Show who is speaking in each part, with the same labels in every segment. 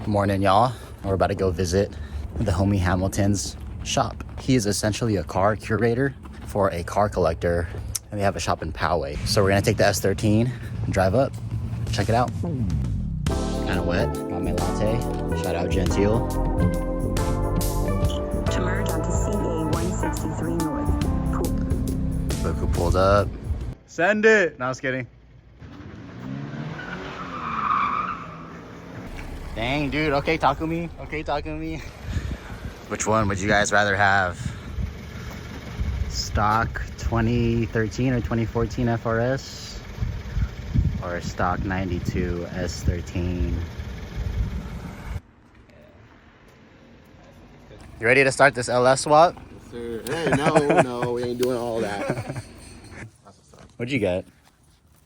Speaker 1: Morning, y'all. We're about to go visit the homie Hamilton's shop. He is essentially a car curator for a car collector, and they have a shop in Poway. So we're gonna take the S13 and drive up. Check it out. Kind of wet. Got my latte. Shout out Gentile.
Speaker 2: To merge onto CA 163 North.
Speaker 1: Look who pulled up. Send it. No, I was kidding. Dang, dude. Okay, talk to me. Which one would you guys rather have? Stock 2013 or 2014 FRS? Or stock 92 S13? You ready to start this LS swap?
Speaker 3: Yes, sir. Hey, no, we ain't doing all that.
Speaker 1: What'd you get?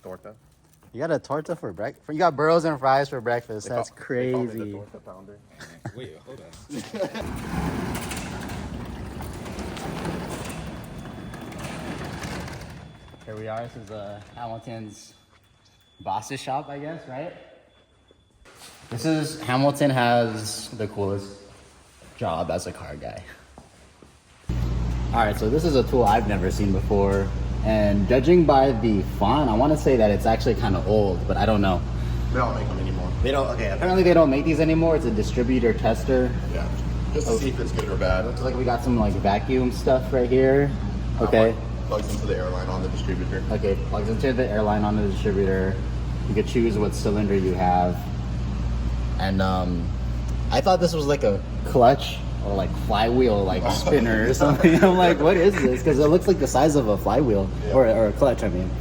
Speaker 3: Torta.
Speaker 1: You got a torta for breakfast? You got burros and fries for breakfast. That's
Speaker 3: They
Speaker 1: crazy.
Speaker 3: call me the torta pounder.
Speaker 4: Wait, hold on.
Speaker 1: Here we are. This is Hamilton's boss's shop, I guess, right? Hamilton has the coolest job as a car guy. All right, so this is a tool I've never seen before. And judging by the font, I want to say that it's actually kind of old, but I don't know.
Speaker 3: They don't make them anymore.
Speaker 1: Apparently they don't make these anymore. It's a distributor tester.
Speaker 3: Yeah. Just to see if it's good or bad.
Speaker 1: Looks like we got some like vacuum stuff right here. Okay.
Speaker 3: Plugs into the airline on the distributor.
Speaker 1: Okay, plugs into the airline on the distributor. You could choose what cylinder you have. And I thought this was like a clutch or like flywheel like spinner or something. I'm like, what is this? Because it looks like the size of a flywheel,
Speaker 3: yeah.
Speaker 1: or a clutch, I mean.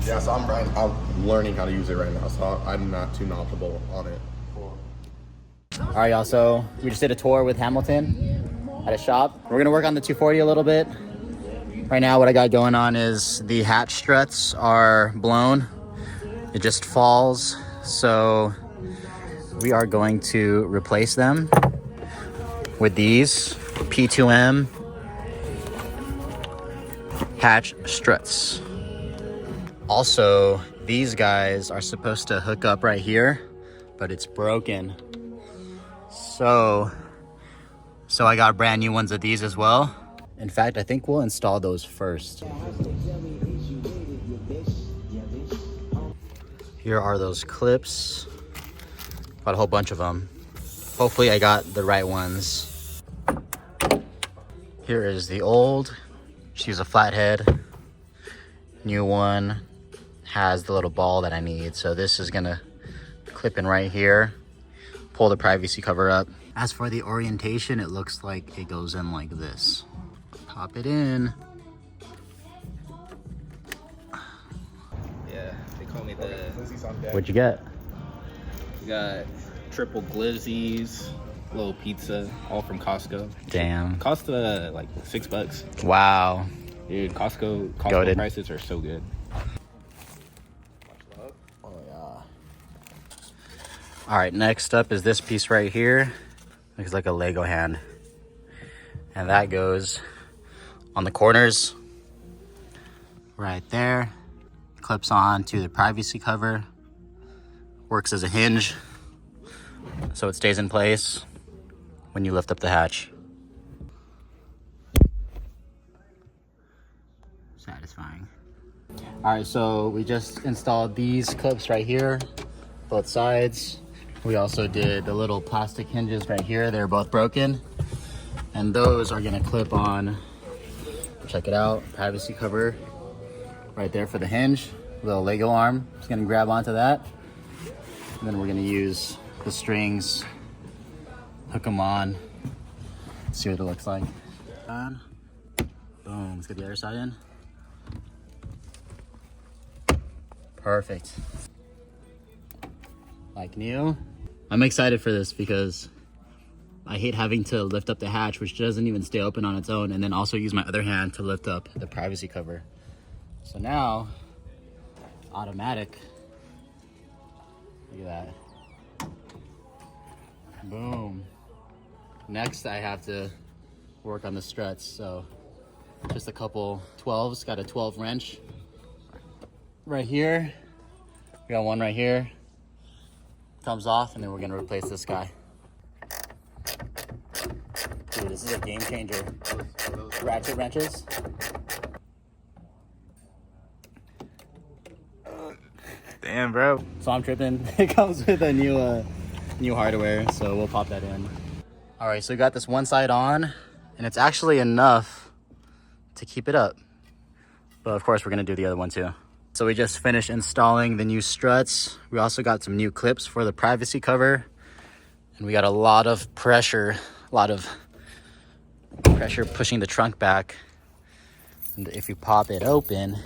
Speaker 3: Yeah, so I'm learning how to use it right now, so I'm not too knowledgeable on it.
Speaker 1: All right, y'all, so we just did a tour with Hamilton at a shop. We're gonna work on the 240 a little bit. Right now, what I got going on is the hatch struts are blown. It just falls, so we are going to replace them with these P2M hatch struts. Also, these guys are supposed to hook up right here, but it's broken. So I got brand new ones of these as well. In fact, I think we'll install those first. Here are those clips. Got a whole bunch of them. Hopefully I got the right ones. Here is the old. Just use a flathead. New one has the little ball that I need. So this is gonna clip in right here. Pull the privacy cover up. As for the orientation, it looks like it goes in like this. Pop it in.
Speaker 4: Yeah, they call me the...
Speaker 1: What'd you get?
Speaker 4: We got triple glizzies, little pizza, all from Costco.
Speaker 1: Damn.
Speaker 4: Cost like $6.
Speaker 1: Wow.
Speaker 4: Dude, Costco
Speaker 1: Goated.
Speaker 4: prices are so good.
Speaker 1: Oh yeah. All right, next up is this piece right here. Looks like a Lego hand. And that goes on the corners right there. Clips on to the privacy cover. Works as a hinge, so it stays in place when you lift up the hatch. Satisfying. All right, so we just installed these clips right here, both sides. We also did the little plastic hinges right here. They're both broken, and those are gonna clip on. Check it out, privacy cover right there for the hinge. Little Lego arm, just gonna grab onto that. And then we're gonna use the strings, hook them on, see what it looks like. On. Boom, let's get the other side in. Perfect. Like new. I'm excited for this because I hate having to lift up the hatch, which doesn't even stay open on its own, and then also use my other hand to lift up the privacy cover. So now, automatic. Look at that. Boom. Next, I have to work on the struts. So just a couple 12s, got a 12 wrench right here. We got one right here. Comes off, and then we're gonna replace this guy. Dude, this is a game changer. Ratchet wrenches.
Speaker 4: Damn, bro.
Speaker 1: So I'm tripping. It comes with a new hardware, so we'll pop that in. All right, so we got this one side on, and it's actually enough to keep it up. But of course, we're gonna do the other one too. So we just finished installing the new struts. We also got some new clips for the privacy cover, and we got a lot of pressure pushing the trunk back. And if you pop it open,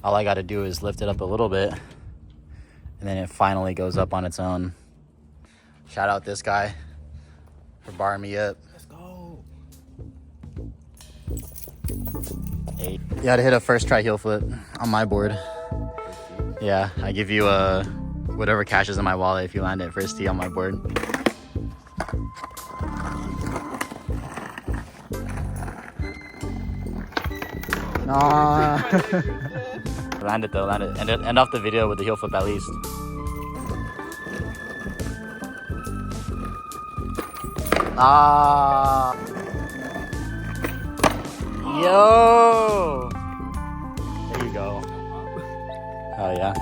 Speaker 1: all I gotta do is lift it up a little bit, and then it finally goes up on its own. Shout out this guy for barring me up.
Speaker 4: Let's go.
Speaker 1: Hey. You gotta hit a first try heel flip on my board. Yeah, I give you whatever cash is in my wallet if you land it first tee on my board. Nah. Land it though, land it. End off the video with the heel flip at least. Ah. Yo. There you go. Oh yeah.